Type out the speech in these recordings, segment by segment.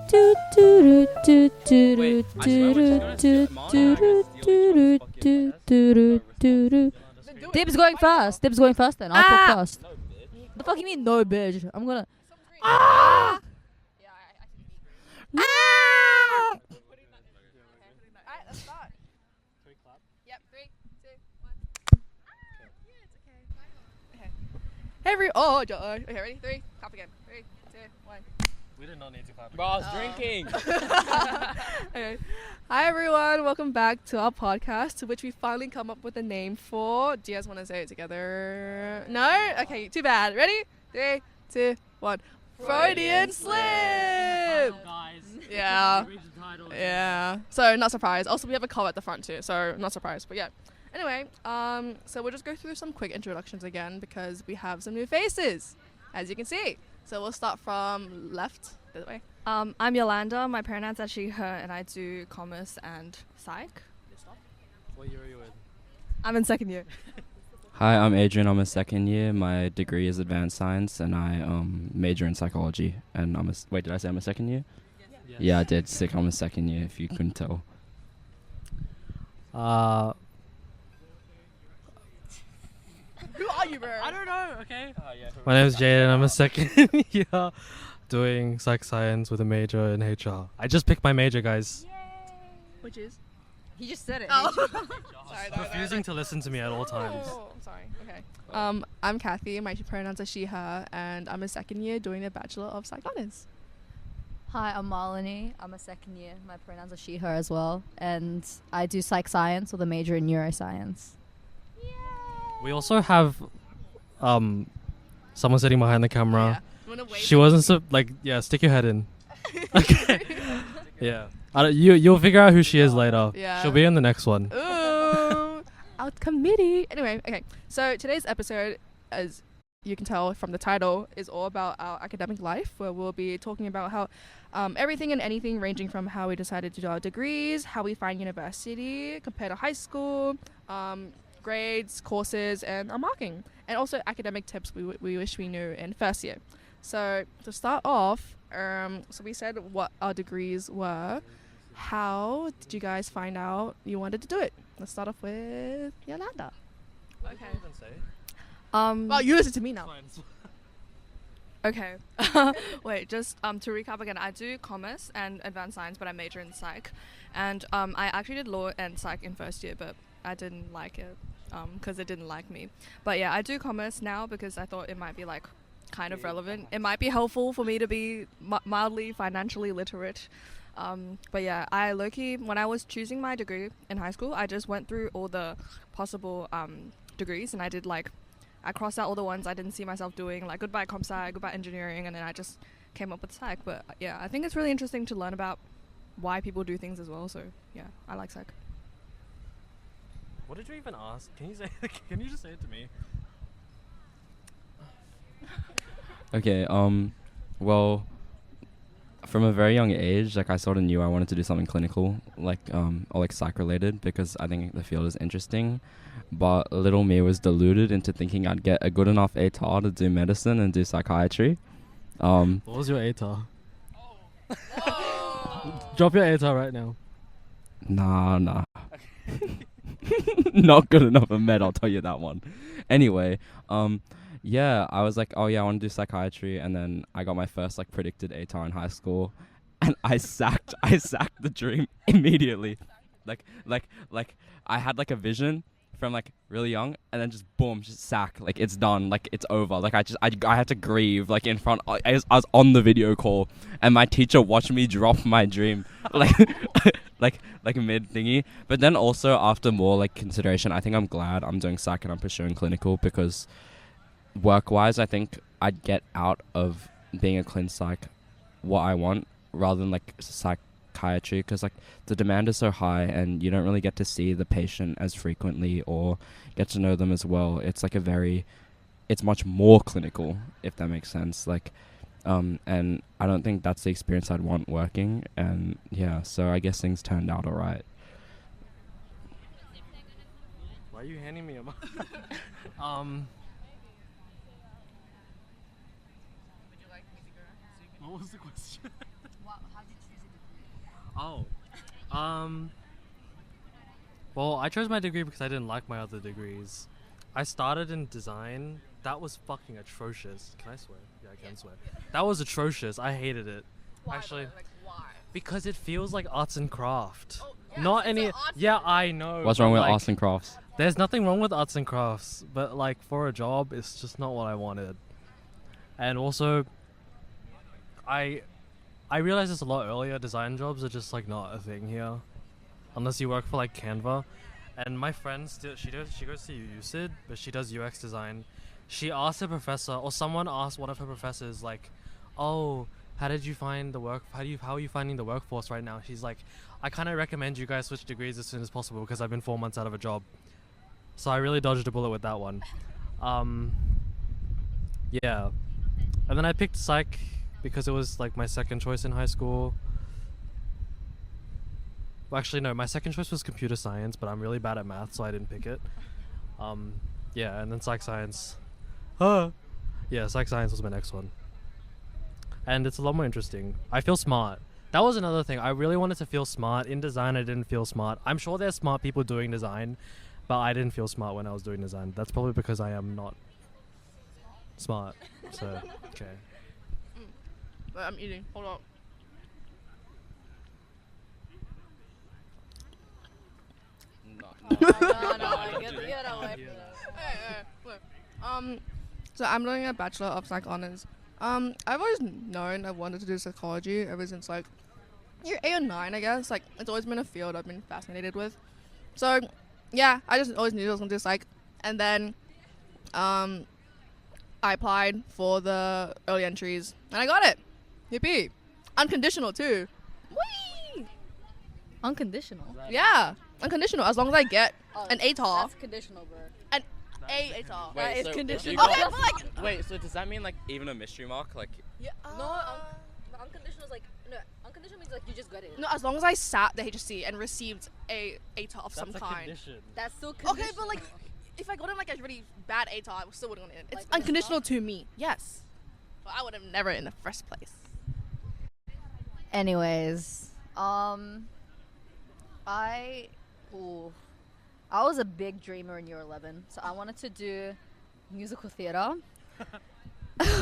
Dib's going fast. Dib's going fast then. I'll talk fast. The fuck you mean no, bitch? I'm gonna. Ah! Ah! Alright, let's start. Can we clap? Yep, 3, 2, 1. Yeah, it's okay. Okay. Hey, okay, ready? 3, clap again. 3, 2, 1. We did not need to clap. Bro, I was drinking. Okay. Hi everyone, welcome back to our podcast, to which we finally come up with a name for. Do you guys want to say it together? No? Okay, too bad. Ready? 3, 2, 1. Freudian slip! Guys. Yeah. Read the title. Yeah. So not surprised. Also, we have a call at the front too, so not surprised. But yeah. Anyway, so we'll just go through some quick introductions again because we have some new faces, as you can see. So we'll start from left, the other way. I'm Yolanda. My pronouns are she, her, and I do commerce and psych. What year are you in? I'm in second year. Hi, I'm Adrian. I'm a second year. My degree is advanced science, and I major in psychology. And wait, did I say I'm a second year? Yes. Yeah, I did. Sick. I'm a second year. If you couldn't tell. Who are you, bro? I don't know, okay? My name is Jaden. I'm a second year doing psych science with a major in HR. I just picked my major, guys. Which is? He just said it. Oh. It's refusing to listen to me at all times. Oh, I'm sorry. Okay. I'm Kathy. My pronouns are she, her, and I'm a second year doing a Bachelor of Psych Honors. Hi, I'm Marlene. I'm a second year. My pronouns are she, her as well. And I do psych science with a major in neuroscience. We also have someone sitting behind the camera. You wanna wave? She wasn't stick your head in. Okay. Yeah. You'll figure out who she is later. Yeah. She'll be in the next one. Ooh, out committee. Anyway, okay. So today's episode, as you can tell from the title, is all about our academic life, where we'll be talking about how everything and anything, ranging from how we decided to do our degrees, how we find university compared to high school, grades, courses, and our marking, and also academic tips we wish we knew in first year. So to start off, so we said what our degrees were. How did you guys find out you wanted to do it? Let's start off with Yolanda. Okay. Well, you listen to me now. Okay. Wait, just to recap again, I do commerce and advanced science, but I major in psych. And I actually did law and psych in first year, but I didn't like it because it didn't like me. But yeah, I do commerce now because I thought it might be like kind of relevant. It might be helpful for me to be mildly financially literate. But yeah, I low-key, when I was choosing my degree in high school, I just went through all the possible degrees, and I crossed out all the ones I didn't see myself doing, like goodbye comp sci, goodbye engineering, and then I just came up with psych. But yeah, I think it's really interesting to learn about why people do things as well. So yeah, I like psych. What did you even ask? Can you just say it to me? Okay. Well, from a very young age, I sort of knew I wanted to do something clinical, or psych related, because I think the field is interesting. But little me was deluded into thinking I'd get a good enough ATAR to do medicine and do psychiatry. What was your ATAR? Drop your ATAR right now. Nah. Not good enough for med, I'll tell you that one. Anyway, yeah, I was like, oh yeah, I want to do psychiatry, and then I got my first predicted ATAR in high school, and I sacked the dream immediately. I had a vision from really young, and then just boom, just sack, it's done, it's over. I had to grieve in front. I was on the video call, and my teacher watched me drop my dream, mid thingy. But then also after more consideration, I think I'm glad I'm doing psych and I'm pursuing clinical, because work-wise, I think I'd get out of being a clin psych what I want rather than psychiatry, because the demand is so high and you don't really get to see the patient as frequently or get to know them as well. It's it's much more clinical, if that makes sense. And I don't think that's the experience I'd want working. And yeah, so I guess things turned out alright. Why are you handing me a mic? What was the question? Oh. Well, I chose my degree because I didn't like my other degrees. I started in design. That was fucking atrocious. Can I swear? Yeah, I can swear. That was atrocious. I hated it. Actually, because it feels like arts and craft. Not any. Yeah, I know. What's wrong but, with like, arts and crafts? There's nothing wrong with arts and crafts, but like for a job, it's just not what I wanted. And also, I realized this a lot earlier. Design jobs are just like not a thing here, unless you work for like Canva. And my friend she goes to UCID, but she does UX design. She asked her professor, or someone asked one of her professors, like, "Oh, how did you find the work? How are you finding the workforce right now?" She's like, "I kind of recommend you guys switch degrees as soon as possible because I've been 4 months out of a job." So I really dodged a bullet with that one. Yeah. And then I picked psych because it was like my second choice in high school. Well, actually, no, my second choice was computer science, but I'm really bad at math, so I didn't pick it. Yeah, and then psych science. Yeah, psych science was my next one. And it's a lot more interesting. I feel smart. That was another thing. I really wanted to feel smart. In design, I didn't feel smart. I'm sure there's smart people doing design, but I didn't feel smart when I was doing design. That's probably because I am not smart. So, okay. Wait, I'm eating. Hold on. Get away Look. So I'm doing a Bachelor of Psych Honors. I've always known I wanted to do psychology ever since like year 8 or 9, I guess. Like it's always been a field I've been fascinated with. So yeah, I just always knew I was gonna do psych. And then I applied for the early entries and I got it. Yippee! Unconditional too. Whee! Unconditional. Yeah, unconditional. As long as I get an ATAR. That's conditional, bro. An ATAR. That is so conditional. Okay, but like Wait, so does that mean like even a mystery mark? Like, Yeah. Unconditional is like unconditional means like you just got it. no, as long as I sat the HSC and received a ATAR of some That's a kind. condition. That's still conditional. Okay, but like if I got in like a really bad ATAR, I still wouldn't get in. It's Like, unconditional to me. Yes. But I would have never in the first place. Anyways, I was a big dreamer in year 11, so I wanted to do musical theater.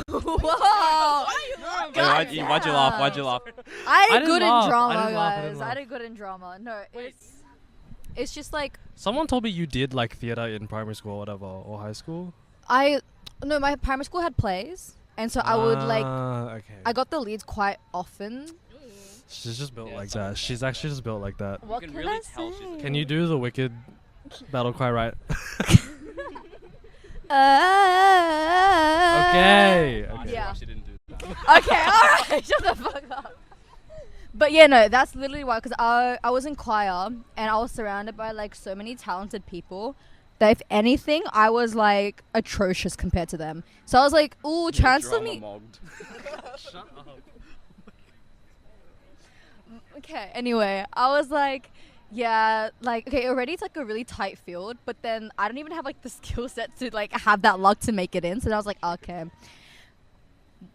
Whoa! why'd you laugh? Why'd you laugh? I I did didn't good laugh. in drama, I didn't laugh. I didn't guys. laugh. I did good in drama. No, it's just like Someone told me you did like theater in primary school or whatever, or high school. no, my primary school had plays, and so I would like Okay. I got the leads quite often. She's just built Yeah, like it's that. She's actually just built like that. What can can really I tell she's a say? Can you do the Wicked battle cry right? Okay. Oh, Okay. Yeah. She didn't do that. Okay, alright, shut the fuck up. But yeah, no, that's literally why, because I was in choir and I was surrounded by like so many talented people that if anything, I was like atrocious compared to them. So I was like, ooh, transfer me. Shut up. Okay, anyway, I was like, yeah, like, okay, already it's like a really tight field, but then I don't even have like the skill set to like have that luck to make it in. So I was like, okay,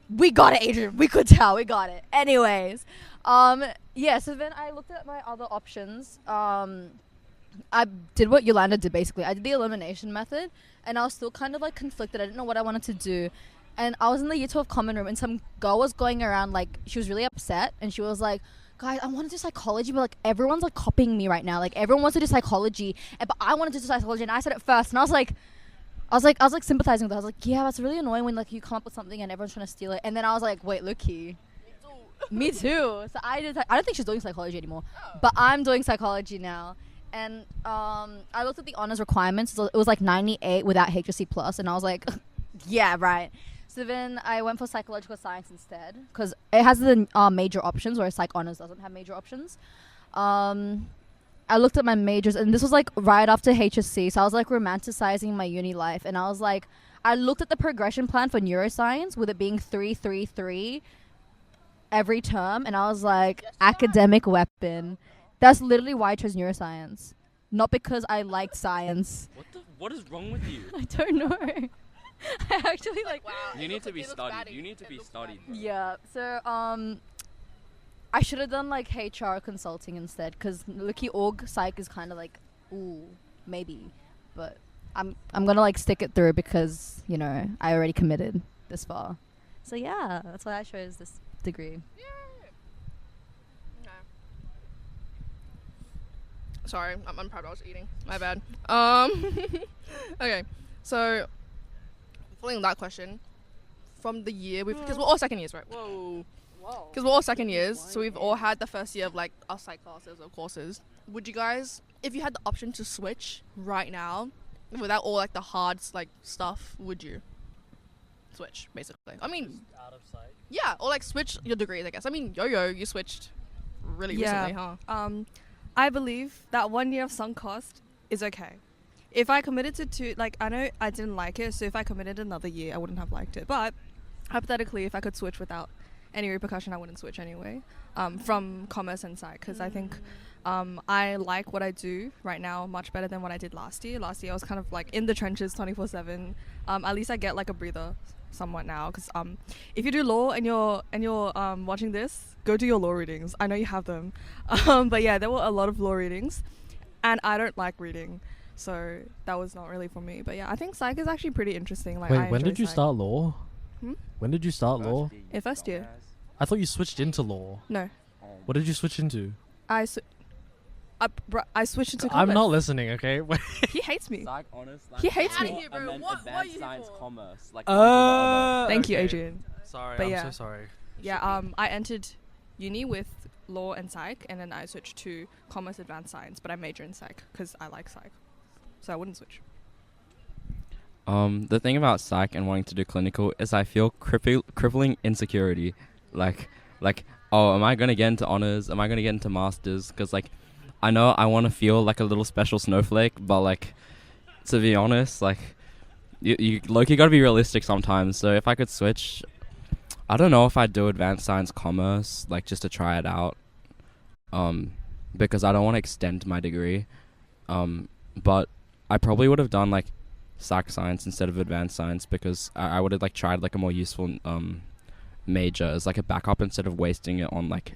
we got it, Adrian. We could tell, we got it. Anyways, yeah, so then I looked at my other options. I did what Yolanda did basically. I did the elimination method, and I was still kind of like conflicted. I didn't know what I wanted to do. And I was in the year 12 common room, and some girl was going around like, she was really upset, and she was like, guys, I want to do psychology, but like everyone's like copying me right now. Like everyone wants to do psychology, but I wanted to do psychology, and I said it first. And I was like sympathizing with her. I was like, yeah, that's really annoying when like you come up with something and everyone's trying to steal it. And then I was like, wait, Lucky, me too. So I don't think she's doing psychology anymore, but I'm doing psychology now. And I looked at the honors requirements. So it was like 98 without HSC plus, and I was like, yeah, right. So then I went for psychological science instead, because it has the major options, whereas psych honors doesn't have major options. I looked at my majors, and this was like right after HSC, so I was like romanticizing my uni life, and I was like, I looked at the progression plan for neuroscience with it being 3-3-3 every term, and I was like, academic weapon. That's literally why I chose neuroscience, not because I liked science. What is wrong with you? I don't know. I actually like. Wow. You need to be studied. You need to be studied. Bro. Yeah. So I should have done like HR consulting instead, because Lucky Org Psych is kind of like, ooh, maybe. But I'm gonna like stick it through because, you know, I already committed this far. So yeah, that's why I chose this degree. Sorry, I'm proud I was eating. My bad. Okay, so following that question, from the year because we're all second years, right? Whoa. Because we're all second years, so we've all had the first year of like our psych classes or courses. Would you guys, if you had the option to switch right now, without all like the hard like stuff, would you switch basically? I mean, Out of sight. yeah, or like switch your degrees, I guess. I mean, Yo-Yo, you switched really recently, huh? I believe that 1 year of sunk cost is okay. If I committed to two, like, I know I didn't like it, so if I committed another year, I wouldn't have liked it. But hypothetically, if I could switch without any repercussion, I wouldn't switch anyway, from commerce and psych, because I think I like what I do right now much better than what I did last year. Last year I was kind of like in the trenches 24/7. At least I get like a breather somewhat now, because if you do law and you're watching this, go do your law readings. I know you have them. But yeah, there were a lot of law readings, and I don't like reading, so that was not really for me. But yeah, I think psych is actually pretty interesting. Like, Wait, when enjoy did you psych. start law? Hmm? When did you start law? In first year. I thought you switched into law. No, What did you switch into? I switched into I'm commerce. not listening, okay? He hates me. Psych, honors, He hates Get me. outta here, bro. and then What are advanced you here science, for? commerce. Like, Thank you, okay. Adrian. Sorry, But I'm yeah. so sorry. Yeah, I entered uni with law and psych, and then I switched to commerce advanced science, but I major in psych because I like psych, so I wouldn't switch. The thing about psych and wanting to do clinical is I feel crippling insecurity. Like, oh, am I going to get into honors? Am I going to get into masters? Because, like, I know I want to feel like a little special snowflake, but, like, to be honest, like, you low-key got to be realistic sometimes. So if I could switch, I don't know if I'd do advanced science commerce, like, just to try it out. Because I don't want to extend my degree. But I probably would have done, like, psych science instead of advanced science, because I would have like tried like a more useful major as like a backup instead of wasting it on, like,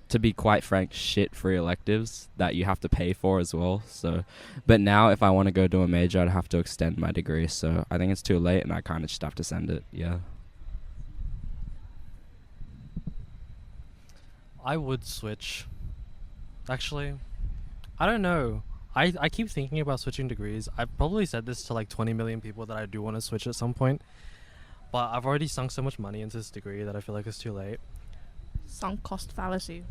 to be quite frank, shit free electives that you have to pay for as well. So but now if I want to go do a major, I'd have to extend my degree, so I think it's too late and I kind of just have to send it. Yeah. I would switch. Actually, I don't know. I keep thinking about switching degrees. I've probably said this to like 20 million people that I do want to switch at some point. But I've already sunk so much money into this degree that I feel like it's too late. Sunk cost fallacy.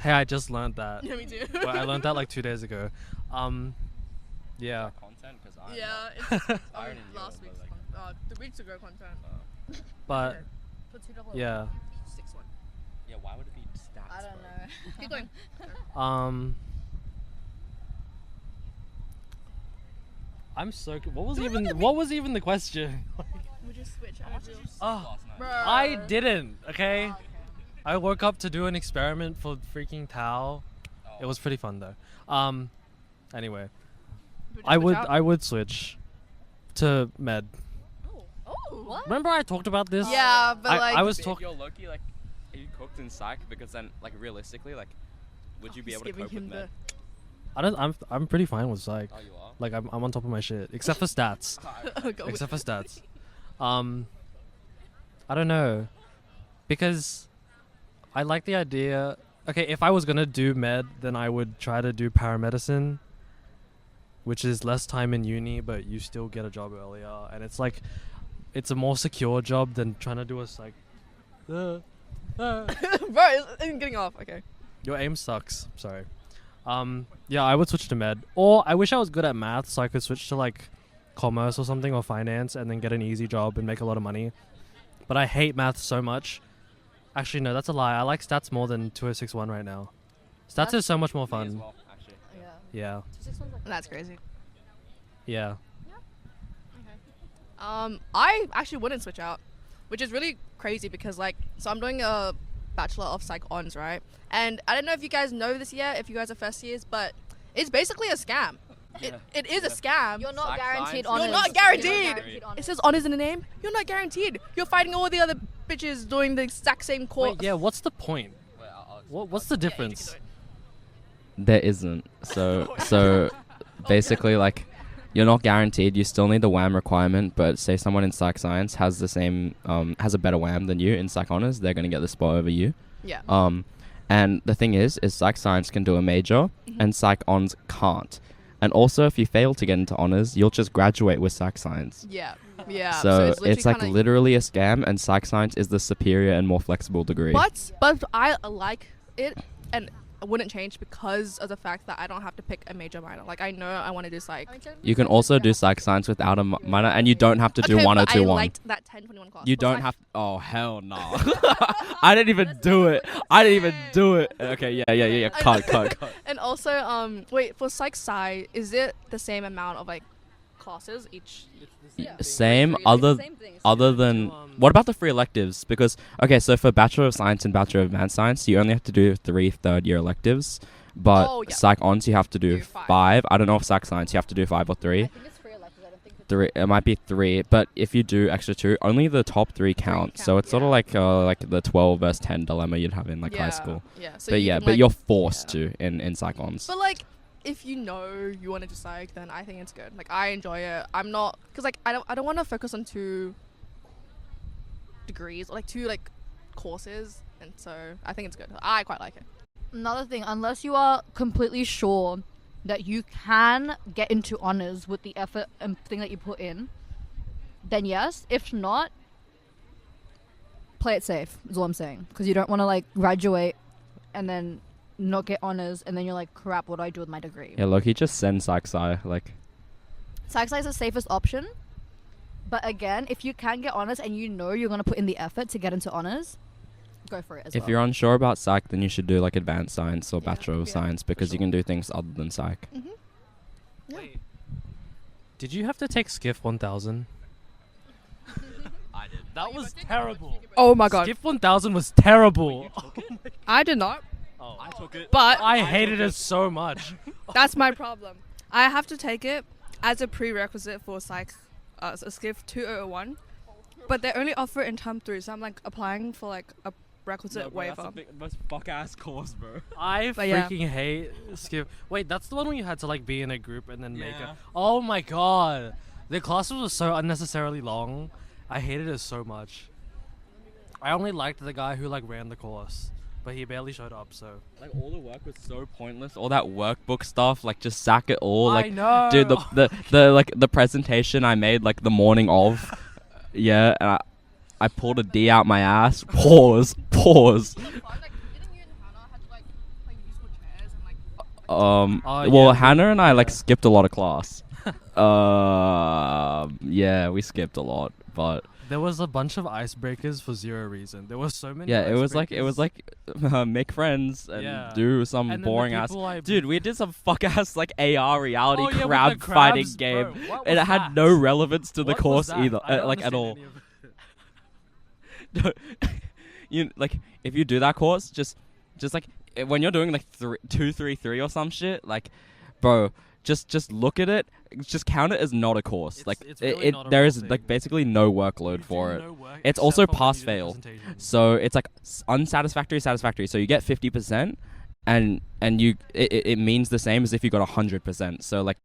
Hey, I just learned that. Yeah, me too. Well, I learned that like 2 days ago. Yeah. Content, because Yeah, it's already knew last it, week's but, like- 2 weeks ago content. But yeah. 6-1. Yeah, why would it be stats? I don't know. Keep going. I'm so what was even the question? Would you switch? Oh, Bro. I didn't, okay? I woke up to do an experiment for freaking Tao. It was pretty fun though. Anyway, I would switch to med. Oh. What? Remember I talked about this? Yeah, but like I was If talking. you're Loki, like, are you cooked in psych? Because then, like, realistically, like, would you be able to cope with med? I'm pretty fine with psych. Oh, you are? Like I'm on top of my shit, except for stats. Go with Except for stats. I don't know, because I like the idea. Okay, if I was gonna do med, then I would try to do paramedicine, which is less time in uni, but you still get a job earlier, and it's like, it's a more secure job than trying to do a psych. Bro, it's getting off. Okay. Your aim sucks. Sorry. Yeah, I would switch to med, or I wish I was good at math so I could switch to like commerce or something, or finance, and then get an easy job and make a lot of money. But I hate math so much. Actually, no, that's a lie. I like stats more than 2061 right now. Stats is so much more Me as fun. well, actually. Yeah. That's crazy. Yeah. I actually wouldn't switch out, which is really crazy because, like, so I'm doing a Bachelor of Psych Hons, right? And I don't know if you guys know this yet, if you guys are first years, but it's basically a scam. Yeah. It is a scam. You're not Psych guaranteed science. honors. You're not You're guaranteed. guaranteed honors. It says honors in the name. You're not guaranteed. You're fighting all the other bitches doing the exact same course. Wait, yeah, what's the point? Wait, I'll What's the difference? There isn't. So basically, like, you're not guaranteed. You still need the WAM requirement, but say someone in psych science has the same has a better WAM than you in psych honors, they're gonna get the spot over you. Yeah. And the thing is psych science can do a major, and psych ons can't. And also, if you fail to get into honors, you'll just graduate with psych science. Yeah. Yeah. So it's like kinda- literally a scam, and psych science is the superior and more flexible degree. But I like it, and I wouldn't change because of the fact that I don't have to pick a major minor. Like, I know I want to do psych. You can also do psych science without a minor, and you don't have to do 1021. I liked that 1021 class. You don't have. Oh hell no! I didn't even do it. Okay, yeah. Cut. And also, wait, for psych sci, is it the same amount of like classes each? Same. Other than what about the free electives? Because okay, so for Bachelor of Science and Bachelor of Advanced Science, you only have to do 3 third-year electives. But psych ons, you have to do 5. I don't know if psych science you have to do 5 or 3. I think it's 3 electives. I don't think it's 3. It might be 3, but if you do extra 2, only the top 3 count. So it's sort of like the 12 versus 10 dilemma you'd have in like high school. Yeah. So But you yeah, can, but like- you're forced to in psych ons. But like, if you know you want to do psych, then I think it's good. Like, I enjoy it. I'm not, because like I don't want to focus on 2 degrees or like 2 like courses, and so I think it's good. I quite like it. Another thing, unless you are completely sure that you can get into honors with the effort and thing that you put in, then yes. If not, play it safe is all I'm saying, because you don't want to like graduate and then not get honors, and then you're like, crap, what do I do with my degree? Yeah, look, he just send psych sci like. Psych sci is the safest option, but again, if you can get honors and you know you're going to put in the effort to get into honors, go for it as well. If you're unsure about psych, then you should do like advanced science or Bachelor of Science, because you can do things other than psych. Wait. Did you have to take Skiff 1000? I did. That was terrible. Oh my god, Skiff 1000 was terrible. I did not, Oh. I took it. but I hated it so much. That's my problem. I have to take it as a prerequisite for psych, so Skiff 2001, but they only offer it in term 3, so I'm like applying for like a requisite waiver. most fuck ass course, bro. I But yeah. freaking hate Skiff. Wait, that's the one where you had to like be in a group and then make Yeah. it. Oh my god, the classes were so unnecessarily long. I hated it so much. I only liked the guy who like ran the course, but he barely showed up. So Like all the work was so pointless. All that workbook stuff, like just sack it all. I Like, know. dude, the presentation I made like the morning of, yeah, and I pulled a D out my ass. Pause. Well, Hannah and I like skipped a lot of class. Yeah, we skipped a lot, but there was a bunch of icebreakers for zero reason. There were so many. yeah, it was like icebreakers. make friends and Yeah. do some And then the boring ass. people I- Dude, we did some fuck ass like AR reality Oh, yeah, with crab the fighting crabs, game. bro. What And it was had that? no relevance to the What was course that? either, I don't like at understand all. any of it. You like if you do that course, just like when you're doing like 2 3 3 or some shit, like, bro, just look at it, just count it as not a course. It's- Like it's really it not a there real is thing. like basically no workload You for do it. no work It's except also for when you pass do the fail. presentation. So it's like unsatisfactory, satisfactory. So you get 50%, and you it means the same as if you got 100%. So like,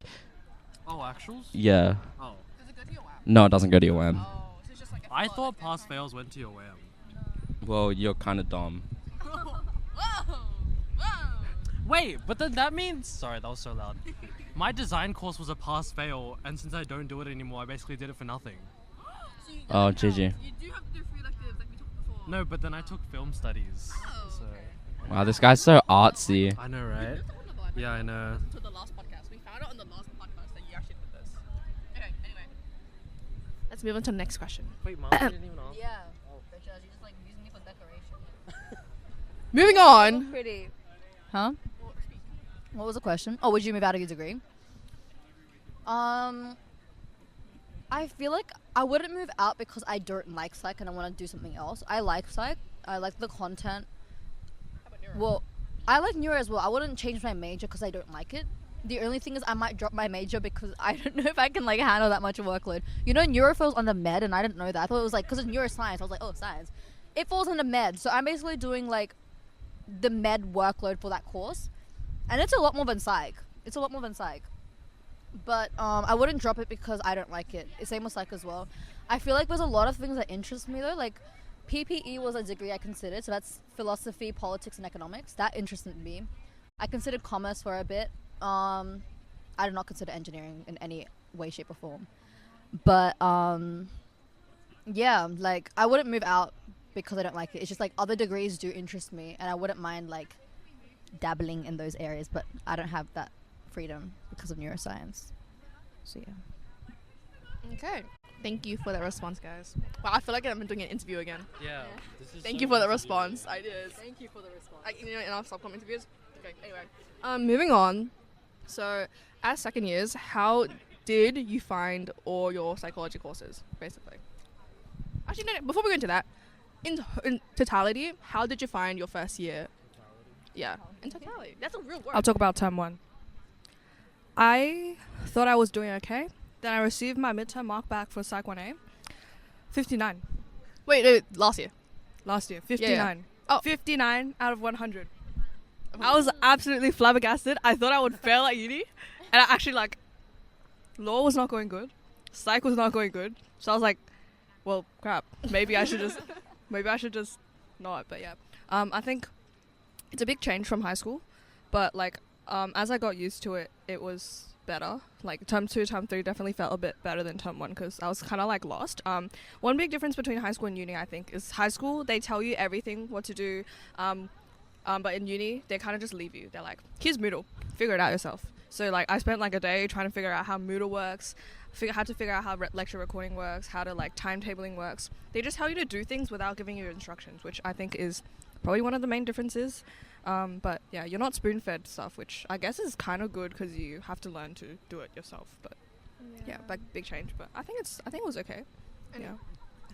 Oh, actuals? yeah, Oh. Does it go to your WAM? no, it doesn't go to your WAM. Oh, so it's just like I thought pass fails went to your WAM. Well, you're kind of dumb. Wait, but then that means... Sorry, that was so loud. My design course was a pass fail, and since I don't do it anymore, I basically did it for nothing. Oh, GG. You do have to do 3 electives like we talked before. No, but then I took film studies. So Wow, this guy's so artsy. I know, right? Yeah, I know. To the last podcast. We found out on the last podcast that you actually did this. Okay, anyway. Let's move on to the next question. Wait, Mom didn't even ask. Yeah. Bitches, you just like using me for decoration. Moving on. Pretty. Huh? What was the question? Oh, would you move out of your degree? I feel like I wouldn't move out because I don't like psych and I want to do something else. I like psych. I like the content. Well, I like neuro as well. I wouldn't change my major because I don't like it. The only thing is I might drop my major because I don't know if I can like handle that much workload. You know, neuro falls under med, and I didn't know that. I thought it was like because it's neuroscience. I was like, oh, science. It falls under med, so I'm basically doing like the med workload for that course, and it's a lot more than psych. But I wouldn't drop it because I don't like it. Same with psych as well. I feel like there's a lot of things that interest me though. Like PPE was a degree I considered, so that's philosophy, politics, and economics. That interested me. I considered commerce for a bit. I did not consider engineering in any way, shape, or form. But yeah, like I wouldn't move out because I don't like it. It's just like other degrees do interest me, and I wouldn't mind like dabbling in those areas, but I don't have that freedom because of neuroscience. So yeah. Okay. Thank you for that response, guys. Wow, I feel like I'm doing an interview again. Yeah. This is Thank so you for the easy. response. I did. Thank you for the response. Like, you know, in our subcom interviews. Okay, anyway. Moving on. So, as second years, how did you find all your psychology courses, basically? Actually, no, before we go into that, in totality, how did you find your first year? Yeah, in totality. That's a real word. I'll talk about term 1. I thought I was doing okay. Then I received my midterm mark back for Psych 1A. 59. Wait, last year. Last year. 59. Oh. 59 out of 100. I was absolutely flabbergasted. I thought I would fail at uni. And I actually, like, law was not going good. Psych was not going good. So I was like, well, crap. Maybe I should just not. But yeah. I think it's a big change from high school. But, like, as I got used to it, it was better. Like, term 2, term 3 definitely felt a bit better than term 1 because I was kind of, like, lost. One big difference between high school and uni, I think, is high school, they tell you everything, what to do. But in uni, they kind of just leave you. They're like, here's Moodle. Figure it out yourself. So, like, I spent, like, a day trying to figure out how Moodle works, how to figure out how lecture recording works, how to, like, timetabling works. They just tell you to do things without giving you instructions, which I think is probably one of the main differences. But, yeah, you're not spoon-fed stuff, which I guess is kind of good because you have to learn to do it yourself. But, yeah, big change. But I think it was okay. Yeah.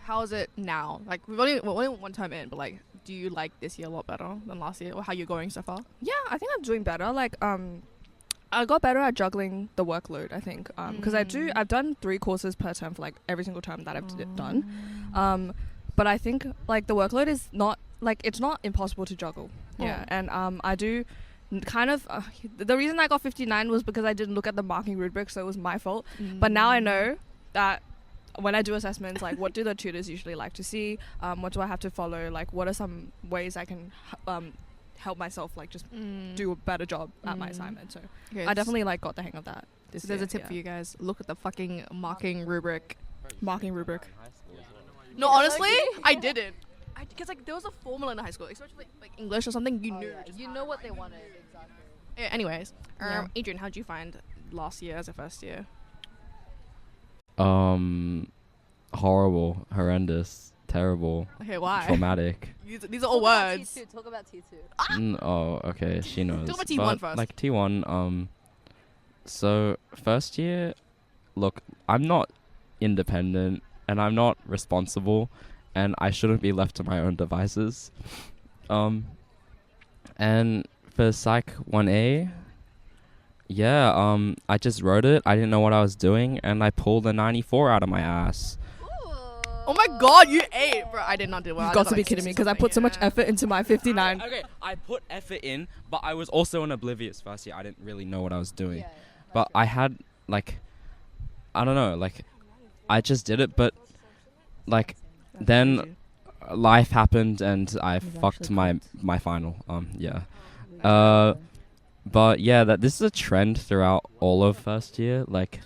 How is it now? Like, we're only one term in, but, like, do you like this year a lot better than last year? Or how you're going so far? Yeah, I think I'm doing better. Like, I got better at juggling the workload, I think. Because I've done 3 courses per term for, like, every single term that I've done. But I think, like, the workload is not, like, it's not impossible to juggle. Yeah, and I do kind of, the reason I got 59 was because I didn't look at the marking rubric, so it was my fault. But now I know that when I do assessments, like, what do the tutors usually like to see? What do I have to follow? Like, what are some ways I can help myself, like, just do a better job at my assignment? So Okay, I definitely, like, got the hang of that. So there's a tip for you guys. Look at the fucking marking rubric. Marking rubric. No, honestly, I didn't. Because, like, there was a formula in high school, especially, like English or something, you knew. Yeah, you know what they wanted, exactly. Yeah, anyways, Yeah. Adrian, how'd you find last year as a first year? Horrible, horrendous, terrible, Okay, why? traumatic. These are all words. Talk about T2. Oh, okay, she knows. Talk about T1 But, first. Like T1, so first year, look, I'm not independent and I'm not responsible, and I shouldn't be left to my own devices. And for Psych 1A, yeah, I just wrote it. I didn't know what I was doing, and I pulled a 94 out of my ass. Oh my god, you ate, bro! I did not do well. You've got to be kidding me, because I put so much effort into my 59. Okay, I put effort in, but I was also an oblivious first year. I didn't really know what I was doing. But I had, like, I don't know, like, I just did it, but, like, then life happened and I fucked my final. Yeah. But yeah, this is a trend throughout all of first year. Like,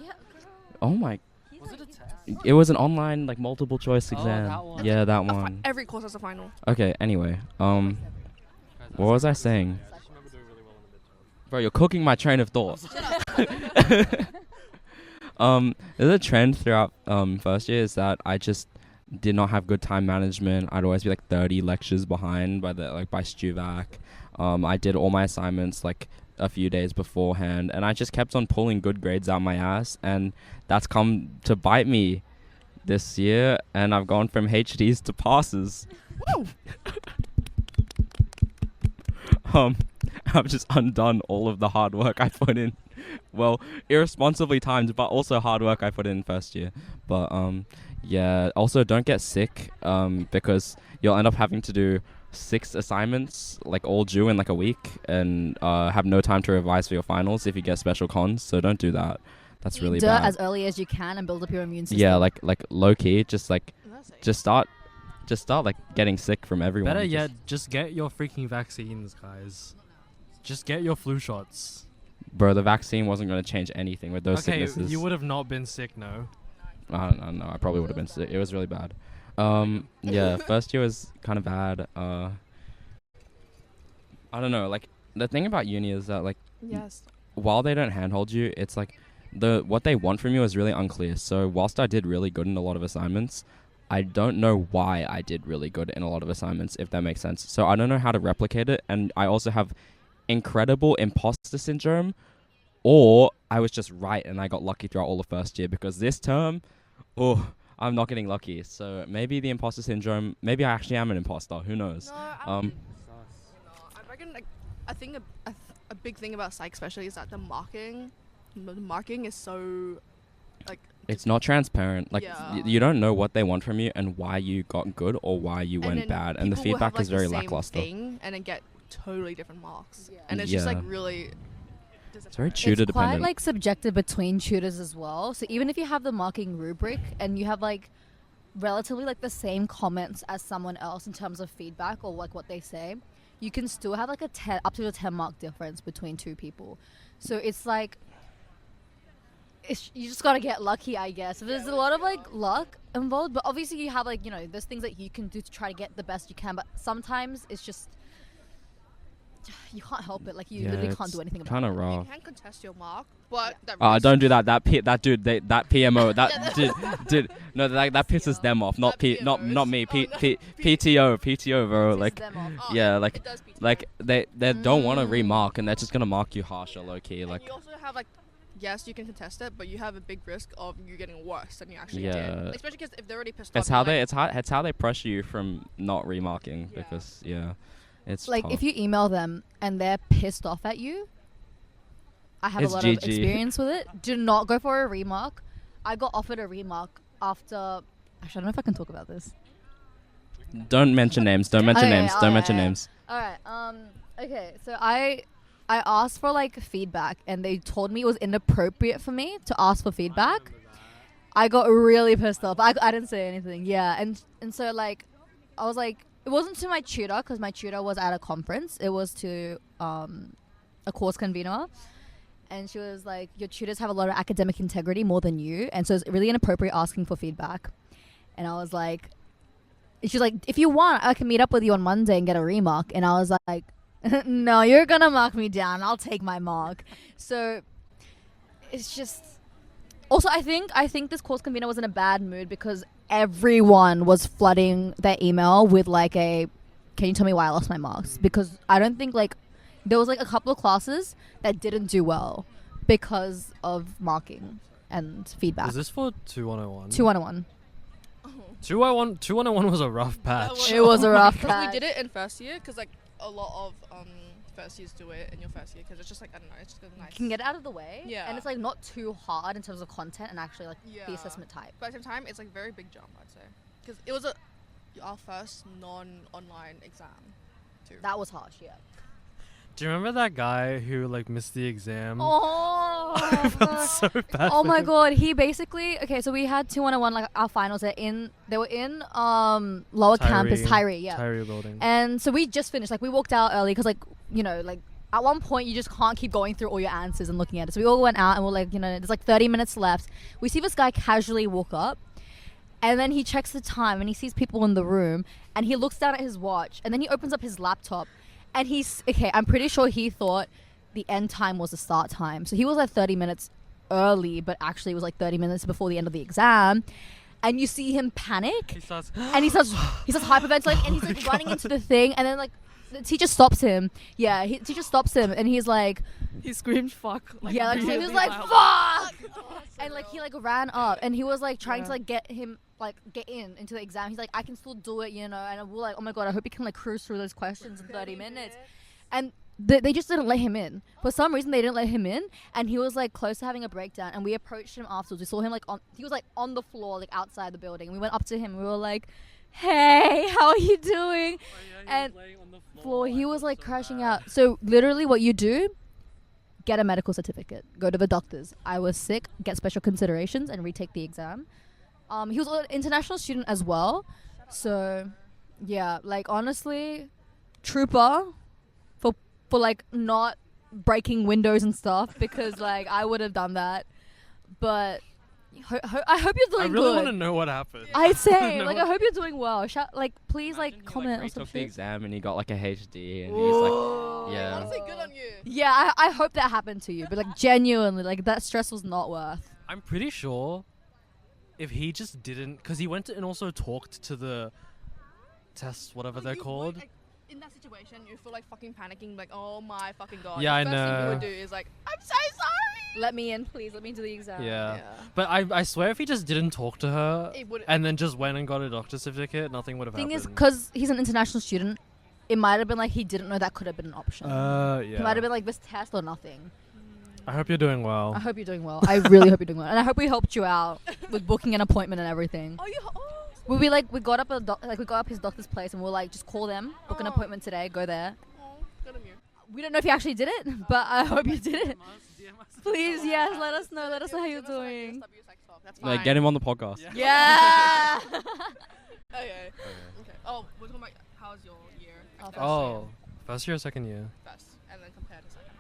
oh my, Was it a test? it was an online, like, multiple choice Oh, exam. that one. Yeah, that one. Every course has a final. Okay, anyway, what was I saying? I just remember doing really well in the midterm. Bro, you're cooking my train of thought. There's a trend throughout first year is that I just did not have good time management. I'd always be like 30 lectures behind by Stuvac. I did all my assignments like a few days beforehand, and I just kept on pulling good grades out my ass, and that's come to bite me this year, and I've gone from HDs to passes. I've just undone all of the hard work I put in. Well, irresponsibly timed, but also hard work I put in first year. But yeah, also don't get sick because you'll end up having to do 6 assignments, like all due in like a week, and have no time to revise for your finals if you get special cons. So don't do that. That's really Do it bad. as early as you can and build up your immune system. Yeah, like low key, just start like getting sick from everyone. Better yet, just get your freaking vaccines, guys. Just get your flu shots. Bro, the vaccine wasn't going to change anything with those Okay, sicknesses. you would have not been sick, no. I don't know. I probably would have been sick. It was really bad. Yeah, first year was kind of bad. I don't know. Like, the thing about uni is that, like, Yes. while they don't handhold you, it's like what they want from you is really unclear. So whilst I did really good in a lot of assignments, I don't know why I did really good in a lot of assignments, if that makes sense. So I don't know how to replicate it, and I also have incredible imposter syndrome, or I was just right and I got lucky throughout all the first year, because this term, I'm not getting lucky. So maybe the imposter syndrome, maybe I actually am an imposter, who knows. I reckon, like, I think a big thing about psych especially is that the marking is so, like, It's not transparent. Like, Yeah. you don't know what they want from you and why you got good or why you and went then bad. And the people will have, feedback is like, very the same lackluster. thing and then get totally different marks. Yeah. And it's just, like, Yeah. really... It's very tutor It's quite dependent. like subjective between tutors as well. So even if you have the marking rubric and you have like relatively like the same comments as someone else in terms of feedback or like what they say, you can still have like up to a 10 mark difference between two people. So it's like you just gotta get lucky, I guess. So there's a lot of like luck involved, but obviously you have like, you know, there's things that you can do to try to get the best you can, but sometimes it's just you can't help it. Like you literally can't do anything about Kind it. of You raw. can contest your mark, but... that Don't do that. That dude, that PMO, that dude, no, that pisses them off. Not That not PMOs. me. Oh, no. PTO, bro. Pisses Like, them off. yeah, like It does PTO. like they don't want to remark, and they're just gonna mark you harsher, low key. And Like, you also have, like, yes, you can contest it, but you have a big risk of you getting worse than you actually Yeah. did. Especially because if they're already pissed off... it's how you're they like, it's how they pressure you from not remarking, Yeah. because it's Like tough. if you email them and they're pissed off at you, I have It's a lot GG. of experience with it. Do not go for a remark. I got offered a remark after. Actually, I don't know if I can talk about this. Don't mention names. Don't mention Okay, names. Don't mention alright. names. All right. Okay. So I asked for like feedback, and they told me it was inappropriate for me to ask for feedback. I got really pissed off. I didn't say anything. Yeah, and so like, I was like, it wasn't to my tutor because my tutor was at a conference. It was to a course convener, and she was like, your tutors have a lot of academic integrity more than you, and so it's really inappropriate asking for feedback. And I was like, she's like, if you want, I can meet up with you on Monday and get a remark. And I was like, no, you're gonna mark me down. I'll take my mark. So it's just. Also, I think this course convener was in a bad mood because everyone was flooding their email with like can you tell me why I lost my marks? Because I don't think like there was like a couple of classes that didn't do well because of marking and feedback. Is this for 2101? 2101. 2101 was a rough patch. It was a rough Because patch. we did it in first year, because, like, a lot of first years do it in your first year, because it's just, like, I don't know, it's just nice. You can get it out of the way. Yeah. And it's like not too hard in terms of content and actually like Yeah. the assessment type. But at the same time, it's, like, very big jump, I'd say. Because it was our first non-online exam, too. That was harsh, yeah. Do you remember that guy who like missed the exam? Oh, I felt so bad. oh for my him. god, he basically so we had 2101 like our finals. They were in lower campus Tyree, yeah. Tyree building. And so we just finished. Like we walked out early because like you know like at one point you just can't keep going through all your answers and looking at it. So we all went out and we're like there's like 30 minutes left. We see this guy casually walk up. And then he checks the time and he sees people in the room and he looks down at his watch and then he opens up his laptop and I'm pretty sure he thought the end time was the start time. So he was like 30 minutes early, but actually it was like 30 minutes before the end of the exam. And you see him panic He starts. and he starts hyperventilating and he's like running into the thing and then like the teacher stops him. Yeah, teacher stops him and he's like, He screamed fuck. Like, yeah, like he really was like, loud. fuck! And like he like ran up and he was like trying to like get into the exam. He's like, I can still do it, and we're like, oh my god, I hope he can like cruise through those questions in 30 minutes. And they just didn't let him in. For some reason, they didn't let him in, and he was like close to having a breakdown. And we approached him afterwards. We saw him he was like on the floor, like outside the building. We went up to him and we were like, hey, how are you doing? And floor, he was like crashing out. So literally what you do, get a medical certificate, go to the doctors. I was sick, get special considerations and retake the exam. He was an international student as well. So yeah, like honestly, trooper for like not breaking windows and stuff, because like I would have done that. But I hope you're doing I really good. want to know what happened. I'd say, No. like, I hope you're doing well. Like, please, Imagine like, he, comment or some retook the shit. exam and he got like a HD and Whoa. he's like, yeah. Honestly, good on you. Yeah, I hope that happened to you, but like, genuinely, like, that stress was not worth. I'm pretty sure if he just didn't, because he went to and also talked to the tests, whatever they're called. Like, in that situation, you feel like fucking panicking, like, oh my fucking god. Yeah, the I first thing you know. would do is like, I'm so sorry. Let me in, please. Let me do the exam. Yeah. But I swear if he just didn't talk to her It would. and then just went and got a doctor's certificate, nothing would have Thing happened. is, because he's an international student, it might have been like he didn't know that could have been an option. yeah. It might have been like this test or nothing. I hope you're doing well. I hope you're doing well. I really hope you're doing well, and I hope we helped you out with booking an appointment and everything. Oh, you. Oh. We got up his doctor's place, and we'll like just call them, book an appointment today, go there. Oh, good on you. We don't know if you actually did it, but I hope you did it. Please, yes, let us know. Let us know how you're doing. That's fine. Like, get him on the podcast. Yeah. Okay. Oh, we're talking about how's your year? Oh, first year or second year? First, and then compared to second,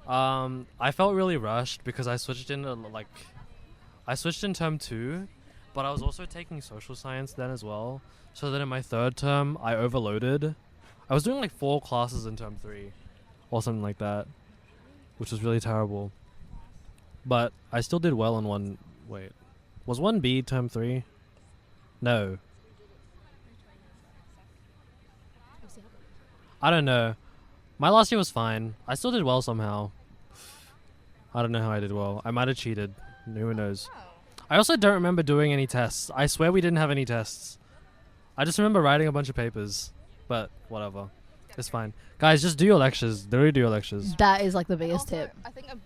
I guess. I felt really rushed because I switched in term 2, but I was also taking social science then as well. So then in my third term, I overloaded. I was doing like 4 classes in term 3 or something like that, which was really terrible. But I still did well in one. Wait, was 1B term 3? No. I don't know. My last year was fine. I still did well somehow. I don't know how I did well. I might have cheated. Who knows? I also don't remember doing any tests. I swear we didn't have any tests. I just remember writing a bunch of papers. But whatever. It's fine. Guys, just do your lectures. Literally do your lectures. That is like the biggest Also, tip. I think a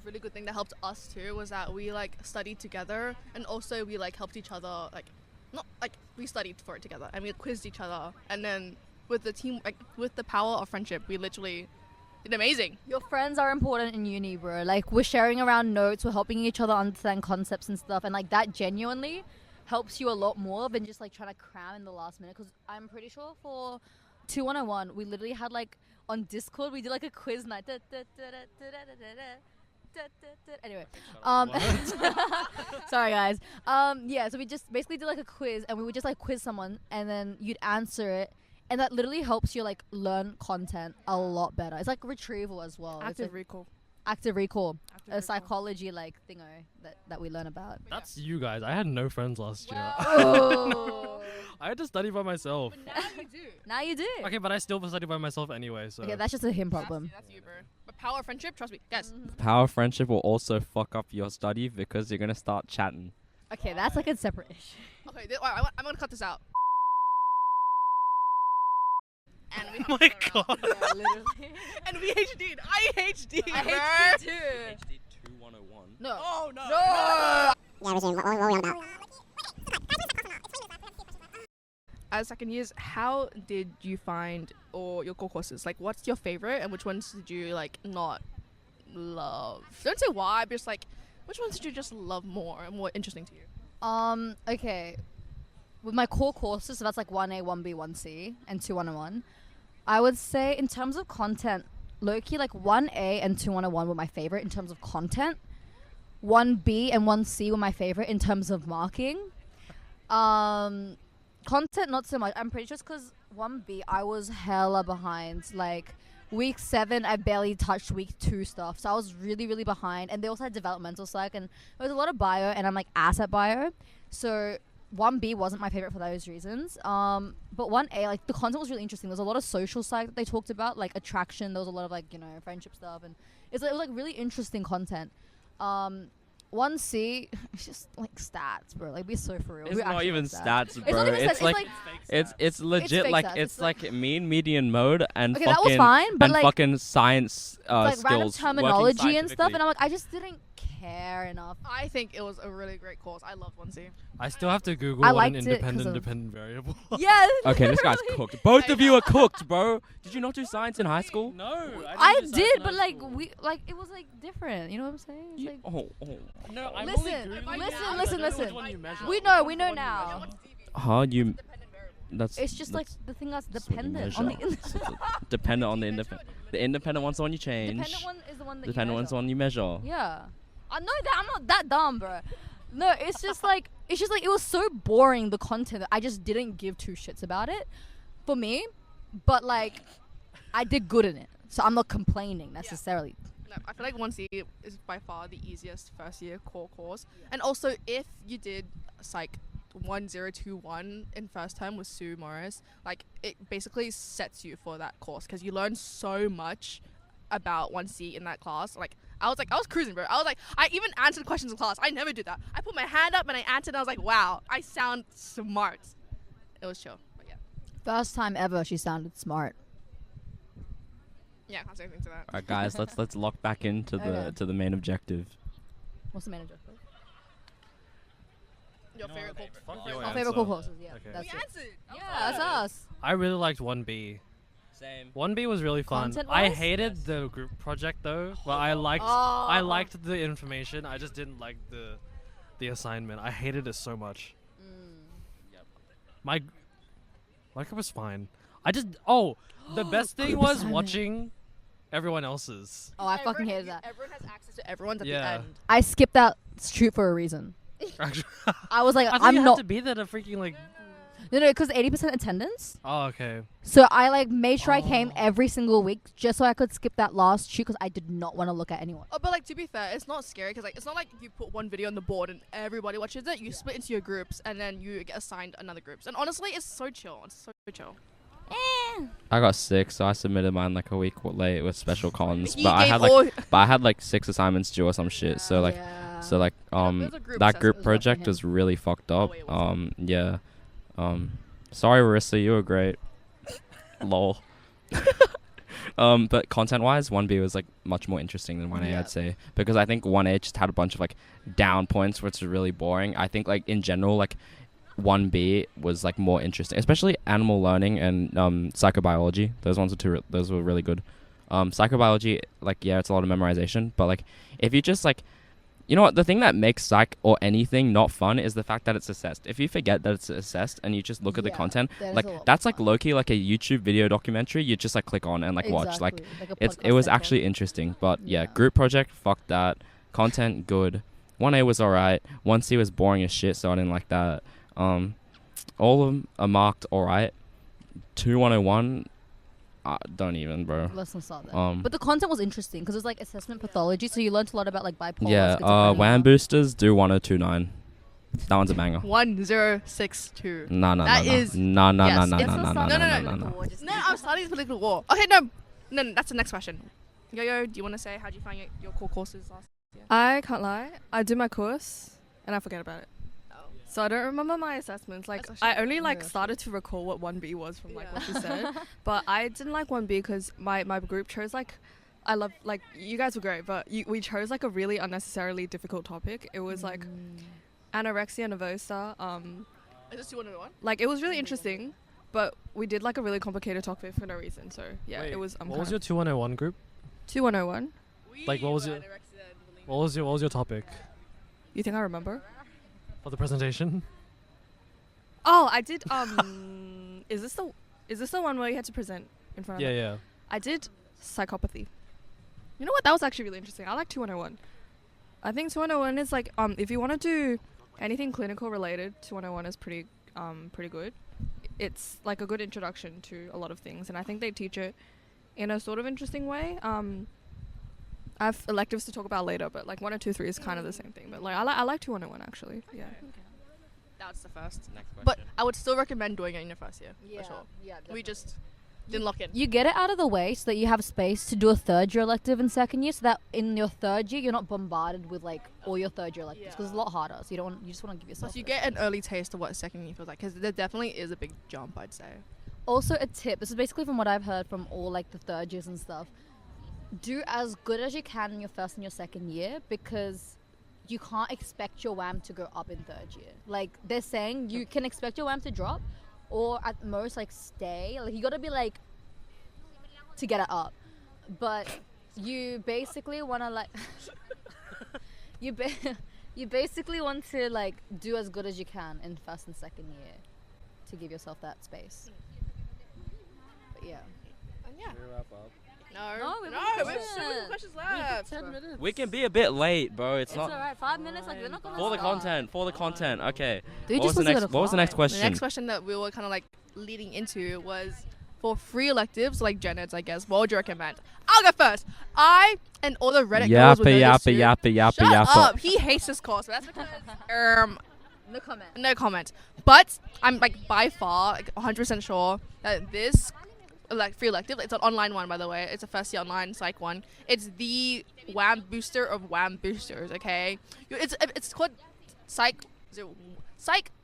really good thing that helped us too was that we like studied together, and also we like helped each other. Like, not like we studied for it together, and we quizzed each other, and then with the team, like with the power of friendship, we literally did amazing. Your friends are important in uni, bro. Like, we're sharing around notes, we're helping each other understand concepts and stuff, and like that genuinely helps you a lot more than just like trying to cram in the last minute. Because I'm pretty sure for 2101, we literally had like on Discord, we did like a quiz night. Anyway, sorry guys. Yeah, so we just basically did like a quiz, and we would just like quiz someone, and then you'd answer it. And that literally helps you like learn content a lot better. It's like retrieval as well. It's Active like recall. active recall, Active a recall. psychology like thingo that we learn about. That's you guys. I had no friends last year. Oh. I had to study by myself. But now you do. Now you do. Okay, but I still study by myself anyway, so. Okay, that's just a him problem. That's you, bro. But power of friendship, trust me, guys. Power of friendship will also fuck up your study because you're gonna start chatting. Okay, that's like a separate issue. Okay, I'm gonna cut this out. And we Oh my god. Yeah, literally. and we HD'd. I HD'd. I bro. hate you too. HD 2101. No. Oh no. No. As second years, how did you find or your core courses? Like, what's your favorite, and which ones did you like not love? Don't say why, but just like, which ones did you just love more and more interesting to you? Okay. With my core courses, so that's like 1A, 1B, 1C, and 2101. I would say in terms of content, low-key like 1A and 2101 were my favorite in terms of content. 1B and 1C were my favorite in terms of marking. Content, not so much. I'm pretty sure it's because 1B, I was hella behind. Like, week 7, I barely touched week 2 stuff. So I was really, really behind. And they also had developmental psych. And there was a lot of bio, and I'm like ass at bio. So 1B wasn't my favorite for those reasons. But 1A, like, the content was really interesting. There was a lot of social psych that they talked about, like attraction. There was a lot of, like, you know, friendship stuff. And it was like really interesting content. 1C, it's just like stats, bro. Like, be so for real. It's We not actually even like stats, It's bro. not even It's stats, like it's legit fake like stats. it's It's like- like mean median mode and Okay, that was fucking fine, but and like- fucking science like random skills, terminology working and stuff, and scientifically. I'm like, I just didn't care enough. I think it was a really great course. I loved 1C. I still have to Google I what an liked it 'cause independent of- dependent variable. Yeah. Okay, this guy's cooked. Both of you are cooked, bro. Did you not do science in high school? No, I did, but like it was like different. You know what I'm saying? It's like, No, I'm Listen, listen. We know now. Huh? You? That's. It's just like the thing that's dependent on on the dependent on the independent. The independent one's the one you change. dependent one is the one that Dependent you one's the measure. one you measure. Yeah, I know that. I'm not that dumb, bro. No, it's just like it was so boring, the content, that I just didn't give two shits about it for me. But like, I did good in it, so I'm not complaining necessarily. No, I feel like 1C is by far the easiest first year core course. And also, if you did Psych 1021 in first term with Sue Morris, like it basically sets you for that course because you learn so much about 1C in that class. I was cruising, bro. I even answered questions in class. I never do that. I put my hand up and I answered and I was like, wow, I sound smart. It was chill, but yeah. First time ever, she sounded smart. Yeah, I can't say anything to that. Alright, guys, let's lock back into Okay. the main objective. What's the main objective? Your favorite core. Fuck your Our answer. favorite core courses. Yeah, Okay. that's We it. answered. Yeah, that's us. I really liked 1B. Same. 1B was really fun. I Content-wise? hated the group project though, but I liked the information. I just didn't like the assignment. I hated it so much. My group was fine. The best thing Group was assignment. watching everyone else's. Oh, I fucking hated that. Everyone has access to everyone's at Yeah. the end. I skipped that shoot for a reason. Actually, I was like, I thought I'm you not. had to be there to freaking like. No, because 80% attendance. Oh, okay. So I like made sure I came every single week just so I could skip that last shoot because I did not want to look at anyone. Oh, but like to be fair, it's not scary because like it's not like you put one video on the board and everybody watches it. You split into your groups and then you get assigned another groups. And honestly, it's so chill. It's so chill. I got 6, so I submitted mine like a week late with special cons. He But I gave had all- but I had like 6 assignments due or some shit. So like Yeah. so like those are group that assessments. group It was rough for project him. was really fucked up. wait, what's Yeah. Sorry Marissa, you were great. Lol. But content-wise, 1B was like much more interesting than 1A, Yeah. I'd say, because I think 1A just had a bunch of like down points, which is really boring. I think like in general, like 1B was like more interesting, especially animal learning and psychobiology. Those ones were those were really good. Psychobiology, like yeah, it's a lot of memorization, but like if you just like, you know what, the thing that makes psych or anything not fun is the fact that it's assessed. If you forget that it's assessed and you just look at the Yeah, content, that is like a lot that's more like fun. low-key like a YouTube video documentary. You just like click on and like watch. Like Exactly, a it was podcast actually episode. interesting. But yeah, Yeah. group project, fuck that. Content, good. 1A was alright. 1C was boring as shit, so I didn't like that. All of them are marked alright. 2101, don't even, bro. Let's not start there. Um, But the content was interesting because it was like assessment pathology, so you learned a lot about like bipolar. Yeah, schizophrenia. WAM boosters do 1029. That one's a banger. 1062. Nah. That is- Nah. yes, It's No, I'm studying political war. Okay, no, that's the next question. Yo, do you want to say how do you find your core courses last year? I can't lie. I do my course and I forget about it. So I don't remember my assessments. Like That's I actually- only like Yeah. started to recall what 1B was from like what Yeah. you said. But I didn't like 1B because my group chose like I love like you guys were great, but we chose like a really unnecessarily difficult topic. It was like anorexia nervosa. Is this 2101? Like it was really interesting, but we did like a really complicated topic for no reason. So yeah, Wait, it was. what was your 2101 group? 2101? Like, what was your- What was your topic You think I remember? for the presentation? Oh, I did. Is this the one where you had to present in front of? Yeah. I did psychopathy. You know what? That was actually really interesting. I like 2101. I think 2101 is like if you want to do anything clinical related, 2101 is pretty good. It's like a good introduction to a lot of things, and I think they teach it in a sort of interesting way. I have electives to talk about later, but like 102.3 is kind of the same thing. But like I like 2101 actually. Yeah. That's the first. Next question. But I would still recommend doing it in your first year. Yeah, For sure. yeah. We just didn't lock in. You get it out of the way so that you have space to do a third year elective in second year, so that in your third year you're not bombarded with like all your third year electives because it's a lot harder. So you just want to give yourself. Plus, you it. get an early taste of what second year feels like, because there definitely is a big jump, I'd say. Also, a tip. This is basically from what I've heard from all like the third years and stuff. Do as good as you can in your first and your second year, because you can't expect your WAM to go up in third year. Like they're saying you can expect your WAM to drop, or at most like stay. Like you gotta be like to get it up, but you basically wanna like you basically want to like do as good as you can in first and second year to give yourself that space. But yeah. Yeah. Can we wrap up? No, we we haven't have so many done. questions left. 10 minutes. We can be a bit late, bro. It's It's not alright. 5 minutes. Like we're not gonna for the stop. content. For the content. Okay. Dude, What was the next? What was the next The question? next question that we were kind of like leading into was for free electives like gen eds, I guess. What would you recommend? I'll go first. I and all the Reddit girls would know this too. yappa. Shut up. He hates this course. But that's because No comment. no comment. But I'm like by far like 100% sure that this like free elective, it's an online one by the way. It's a first year online psych one. It's the WAM booster of WAM boosters. Okay, it's called Psych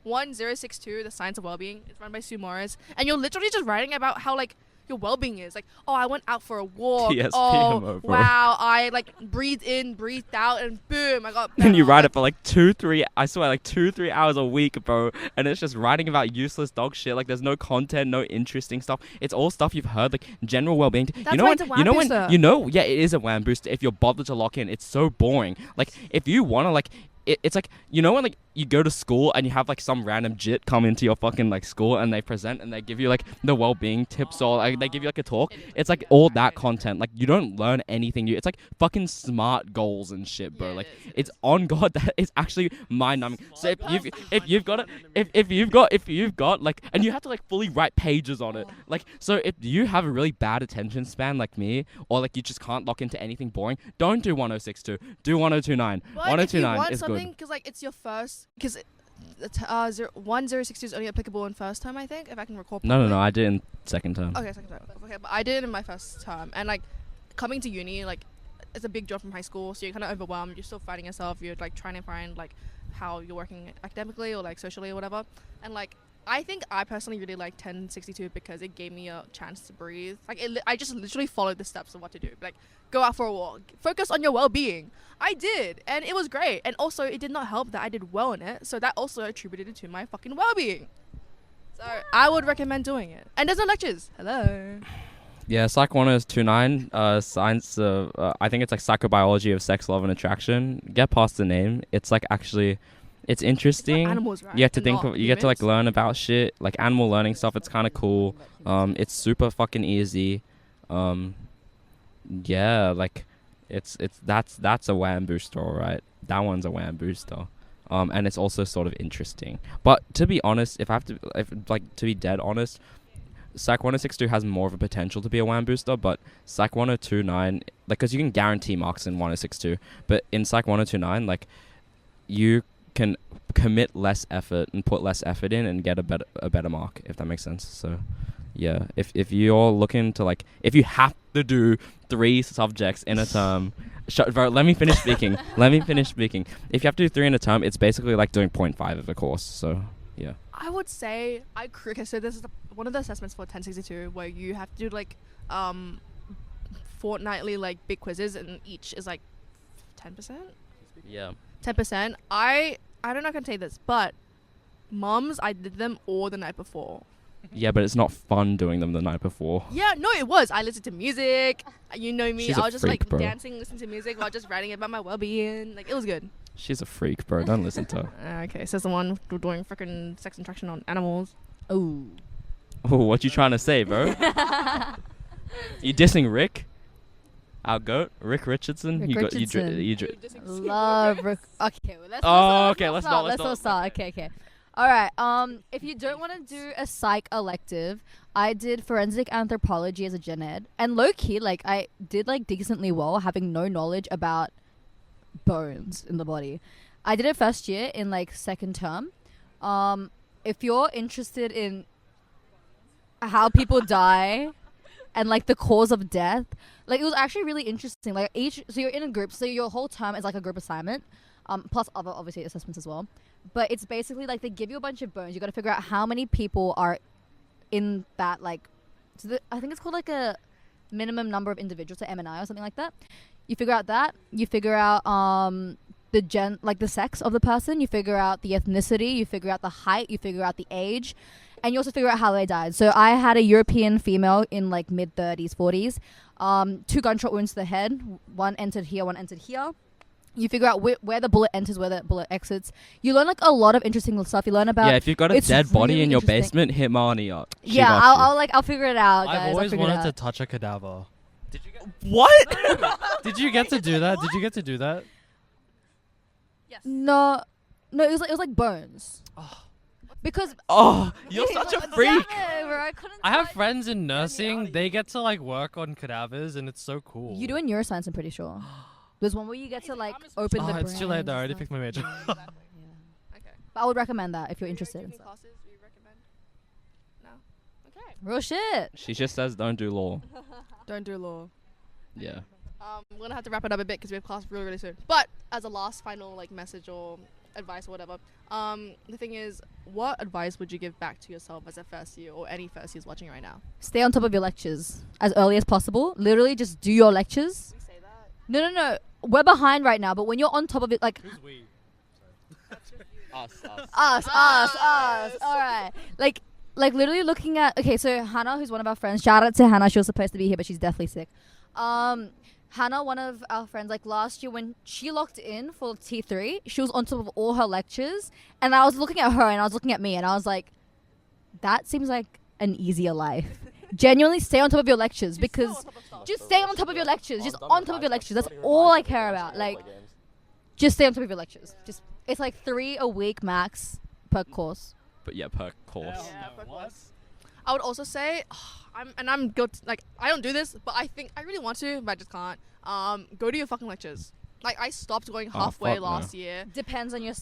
1062, the science of wellbeing. It's run by Sue Morris, and you're literally just writing about how like your well-being is like, oh, I went out for a walk. TSPMO, Oh bro. wow, I like breathed in, breathed out, and boom, I got better. And you write Like, it for like 2-3 hours a week, bro. And it's just writing about useless dog shit. Like there's no content, no interesting stuff. It's all stuff you've heard, like general well-being. That's why it's a WAM booster. Yeah, it is a WAM booster. If you're bothered to lock in, it's so boring. Like if you wanna like. It's like, you know when like you go to school and you have like some random jit come into your fucking like school and they present and they give you like the well-being tips or like they give you like a talk. It's like all that content. Like you don't learn anything new. It's like fucking smart goals and shit, bro. Yeah, Like it is. it's on God that it's actually mind-numbing. So if you've got like, and you have to like fully write pages on it. Like so if you have a really bad attention span like me, or like you just can't lock into anything boring, don't do 1062. Do 1029. But if you 1029 want is something, good. because like it's your first, because 1062 is only applicable in first term, I think, if I can recall. No, properly. I did in second term. Okay, second term. Okay, but I did it in my first term, and like coming to uni, like it's a big drop from high school, so you're kind of overwhelmed. You're still fighting yourself. You're like trying to find like how you're working academically or like socially or whatever, and like. I think I personally really like 1062 because it gave me a chance to breathe. Like, I just literally followed the steps of what to do. Like, go out for a walk. Focus on your well-being. I did, and it was great. And also, it did not help that I did well in it, so that also attributed to my fucking well-being. So, I would recommend doing it. And there's no lectures. Hello. Yeah, Psych 1029, science, I think it's like psychobiology of sex, love, and attraction. Get past the name. It's like actually... It's interesting. Animals, right? You get to And think not of, you get to like humans. learn about shit, like animal learning stuff. It's kind of cool. It's super fucking easy. Yeah, like that's a WAM booster, right? That one's a WAM booster. And it's also sort of interesting. But to be honest, to be dead honest, Psych 1062 has more of a potential to be a WAM booster, but Psych 1029, like, because you can guarantee marks in 1062, but in Psych 1029, like, you can commit less effort and put less effort in and get a better mark, if that makes sense. So yeah, if you're looking to like, if you have to do 3 subjects in a term, bro, let me finish speaking. If you have to do 3 in a term, it's basically like doing 0.5 of a course. So yeah. I would say so this is one of the assessments for 1062 where you have to do like fortnightly like big quizzes, and each is like 10%. Yeah. 10%. I don't know if I can say this, but mums, I did them all the night before. Yeah, but it's not fun doing them the night before. Yeah, no, it was. I listened to music. You know me. She's I a was just freak, like bro. dancing, listening to music while just writing about my well-being. Like, it was good. She's a freak, bro. Don't listen to her. Okay, says the one doing freaking sex attraction on animals. Oh. Oh, what you trying to say, bro? You dissing Rick? Our goat, Rick Richardson. Rick You Richardson. Love Rick. Okay, well, let's let's start. Okay. All right. If you don't want to do a psych elective, I did forensic anthropology as a gen ed, and low key, like I did like decently well, having no knowledge about bones in the body. I did it first year in like second term. If you're interested in how people die and like the cause of death, like it was actually really interesting. Like so you're in a group, so your whole term is like a group assignment, plus other obviously assessments as well. But it's basically like they give you a bunch of bones. You got to figure out how many people are in that like. I think it's called like a minimum number of individuals, so MNI or something like that. You figure out that. You figure out the sex of the person. You figure out the ethnicity. You figure out the height. You figure out the age, and you also figure out how they died. So I had a European female in like mid 30s, 40s. 2 gunshot wounds to the head. One entered here. One entered here. You figure out where the bullet enters, where the bullet exits. You learn like a lot of interesting stuff. You learn about Yeah, if you've got a it's dead body really in your interesting. basement, hit Marnie up. She Yeah, got you. I'll figure it out, guys. I've I'll always figure it wanted to out. touch a cadaver. Did you get what? Did you get to do that? Did you get to do that? Yes. No, it was like bones. Because Oh, you're such a Damn freak. it, bro, I couldn't I have quite- friends in nursing. They get to like work on cadavers, and it's so cool. You do in neuroscience, I'm pretty sure. There's one where you get to like open the Oh, it's too late brains though. I and already stuff. picked my major. Yeah. Okay. But I would recommend that if you're interested in stuff. Classes we recommend? No. Okay. Real shit. She just says don't do law. Don't do law. Yeah. We're gonna have to wrap it up a bit because we have class really, really soon. But as a last final like message or advice or whatever, the thing is, what advice would you give back to yourself as a first year or any first years watching right now? Stay on top of your lectures as early as possible. Literally just do your lectures. We say that. No. We're behind right now, but when you're on top of it, like Who's we? Us. us. All right. Like literally looking at, okay, so Hannah, who's one of our friends, shout out to Hannah. She was supposed to be here, but she's definitely sick. Hannah, one of our friends, like last year when she locked in for T3, she was on top of all her lectures. And I was looking at her and I was looking at me and I was like, that seems like an easier life. Genuinely stay on top of your lectures because just stay on top of your lectures. Just on top of your lectures. That's all I care about. Like, just stay on top of your lectures. Just it's like 3 a week max per course. But yeah, per course. Yeah, per course. I would also say, I'm good. Like I don't do this, but I think I really want to, but I just can't. Go to your fucking lectures. Like I stopped going halfway fuck no. last year. Depends on your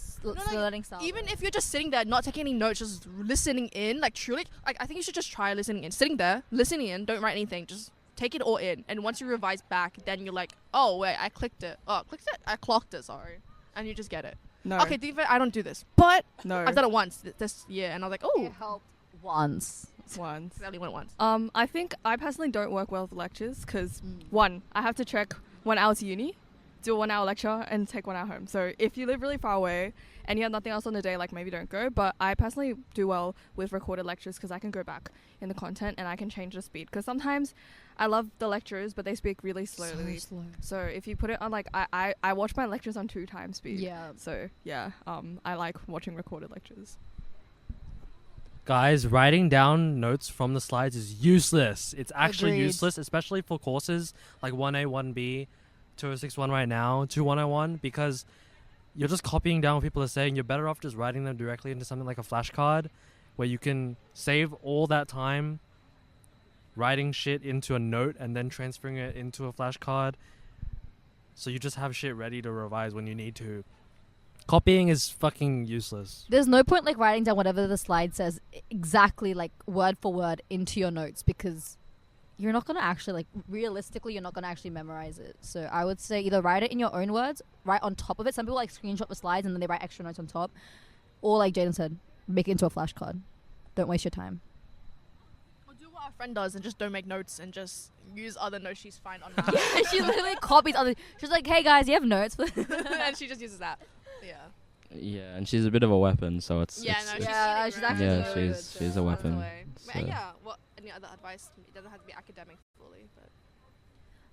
learning style. Even if you're just sitting there, not taking any notes, just listening in, like truly, like I think you should just try listening in. Sitting there, listening in, don't write anything, just take it all in. And once you revise back, then you're like, oh wait, I clicked it. Oh, clicked it? I clocked it, sorry. And you just get it. No. Okay, to be fair, I don't do this. But No. I've done it once this year, and I was like, oh, it helped once. Once. I only went once. I think I personally don't work well with lectures because one, I have to trek 1 hour to uni, do a 1 hour lecture, and take 1 hour home. So if you live really far away and you have nothing else on the day, like maybe don't go. But I personally do well with recorded lectures because I can go back in the content and I can change the speed. Because sometimes I love the lecturers, but they speak really slowly. So slow. So if you put it on like I watch my lectures on 2 times speed. Yeah. So yeah, I like watching recorded lectures. Guys, writing down notes from the slides is useless. It's actually Agreed. useless, especially for courses like 1A, 1B, 2061 right now, 2101, because you're just copying down what people are saying. You're better off just writing them directly into something like a flashcard where you can save all that time writing shit into a note and then transferring it into a flashcard. So you just have shit ready to revise when you need to. Copying is fucking useless. There's no point like writing down whatever the slide says exactly like word for word into your notes because you're not going to actually like realistically you're not going to actually memorize it. So I would say either write it in your own words, write on top of it. Some people like screenshot the slides and then they write extra notes on top. Or like Jaden said, make it into a flashcard. Don't waste your time. Or do what our friend does and just don't make notes and just use other notes she's found on She literally copies other. She's like, "Hey guys, you have notes?" and she just uses that. Yeah. Yeah, and she's a bit of a weapon, so it's Yeah, it's, no, it's Yeah, she's she's really actually yeah, really good, she's so she's a out of the weapon. way. So. Yeah. What? Any other advice? It doesn't have to be academic fully, but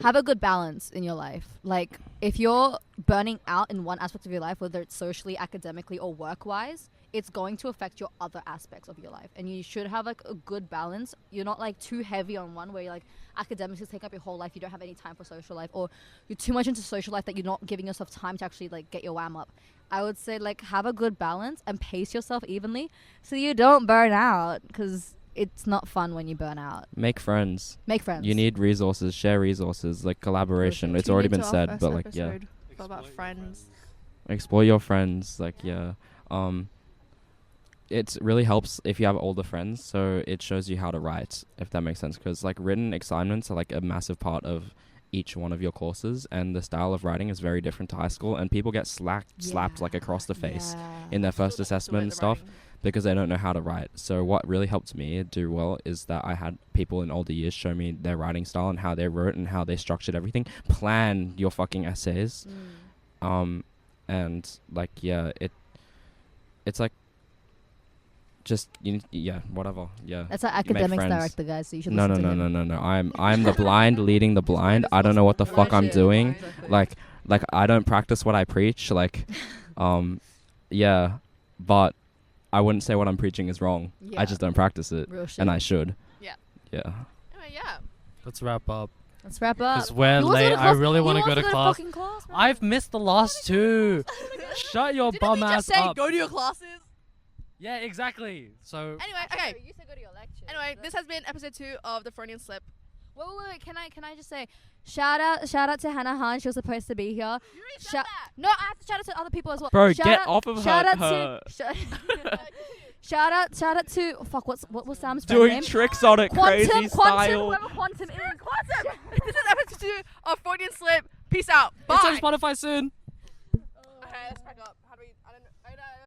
Have a good balance in your life. Like, if you're burning out in one aspect of your life, whether it's socially, academically, or work-wise, it's going to affect your other aspects of your life. And you should have, like, a good balance. You're not, like, too heavy on one where you're, like, academics just take up your whole life. You don't have any time for social life. Or you're too much into social life that you're not giving yourself time to actually, like, get your wham up. I would say, like, have a good balance and pace yourself evenly so you don't burn out because it's not fun when you burn out. Make friends. Make friends. You need resources, share resources, like collaboration. It's Tune already into been our said, first but like yeah, episode about friends. explore your friends. Like yeah, it really helps if you have older friends. So it shows you how to write, if that makes sense. Because like written assignments are like a massive part of each one of your courses, and the style of writing is very different to high school. And people get slapped like across the face in their first assessment and stuff. Because they don't know how to write. So what really helped me do well is that I had people in older years show me their writing style and how they wrote and how they structured everything. Plan your fucking essays. and like it's like just whatever. Yeah. That's our You make academics friends. director, guys. So you should No, listen to him. no. I'm the blind leading the blind. I don't know what the fuck I'm doing. Like I don't practice what I preach. Like, yeah, but I wouldn't say what I'm preaching is wrong. Yeah. I just don't practice it, Real shit. and I should. Yeah. Yeah. Anyway, yeah. Let's wrap up. Let's wrap up. Because we're He wants to late. go to I class- really he want to wants go to class. fucking class, man. I've missed the last two. Shut your Didn't bum we ass just say up. go to your classes? Yeah, exactly. So Anyway, okay. You said go to your lecture. Anyway, this has been episode 2 of the Freudian slip. Wait. Can I just say shout out to Hannah Han. She was supposed to be here. You already said that. No, I have to shout out to other people as well. Bro, shout get out, off of shout her. out to shout out to fuck. What was Sam's friend Doing name? tricks on it, crazy style. Whoever Quantum is. This is episode 2 of Freudian slip. Peace out. Bye. it's on Spotify soon.